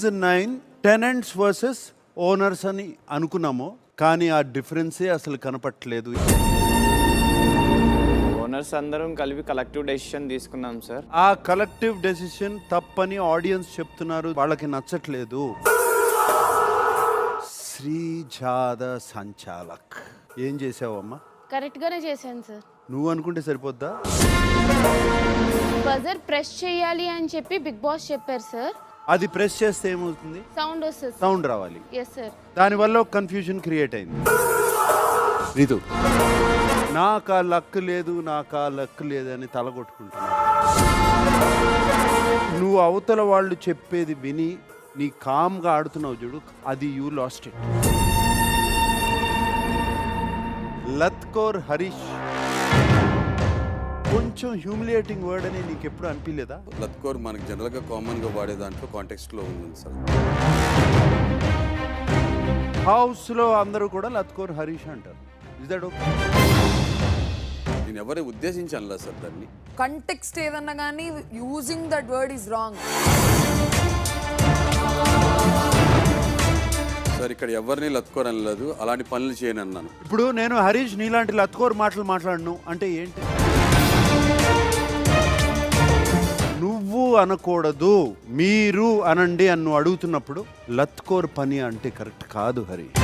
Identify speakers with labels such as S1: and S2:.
S1: Season 9 tenants versus owners అని అనుకున్నాము, కానీ ఆ డిఫరెన్సే అసలు కనపట్లేదు.
S2: ఓనర్స్ అందరం కలిపి కలెక్టివ్ డెసిషన్ తీసుకున్నాం సార్.
S1: ఆ కలెక్టివ్ డెసిషన్ తప్పని ఆడియన్స్ చెప్తున్నారు, వాళ్ళకి నచ్చట్లేదు. శ్రీజాద సంచాలక్ ఏం చేసావమ్మా?
S3: కరెక్ట్ గానే చేశాను సార్.
S1: నువ్వు అనుకుంటే సరిపోద్దా?
S3: బజర్ ప్రెస్ చేయాలి అని చెప్పి బిగ్ బాస్ చెప్పారు సార్.
S1: అది ప్రెస్ చేస్తే ఏమవుతుంది?
S3: సౌండ్ వస్తుంది.
S1: సౌండ్ రావాలి.
S3: Yes sir.
S1: దానివల్ల ఒక కన్ఫ్యూజన్ క్రియేట్ అయింది. రితు, నాకు ఆ లక్ లేదు, నాకు ఆ లక్ లేదని తలగొట్టుకుంటున్నాను. నువ్వు అవతల వాళ్ళు చెప్పేది విని నీ కామ్గా ఆడుతున్నావు చూడు, అది యూ లాస్ట్ ఇట్. లత్కోర్ హరీష్ కొంచెం హ్యూమిలియేటింగ్ వర్డ్ అని నీకు ఎప్పుడు అనిపించలేదా?
S4: లత్కోర్ మనకి జనరల్గా కామన్గా వాడే దాంట్లో కాంటెక్స్ట్లో ఉంది సార్.
S1: హౌస్లో అందరూ కూడా లత్కోర్ హరీష్ అంటారు. Is that okay?
S4: నేను ఎవరి ఉద్దేశించి అనలా సార్ దాన్ని.
S5: కంటెక్స్ట్ ఏదన్నా కానీ using that word is wrong.
S4: Sir ఇక్కడ ఎవరిని లత్కోర్ అనలేదు, అలాంటి పనులు చేయను అన్నాను.
S1: ఇప్పుడు నేను హరీష్ నీలాంటి లత్కోర్ మాటలు మాట్లాడను అంటే ఏంటి? నువ్వు అనకూడదు, మీరు అనండి అని నువ్వు అడుగుతున్నప్పుడు లత్కోర్ పని అంటే కరెక్ట్ కాదు హరీష్.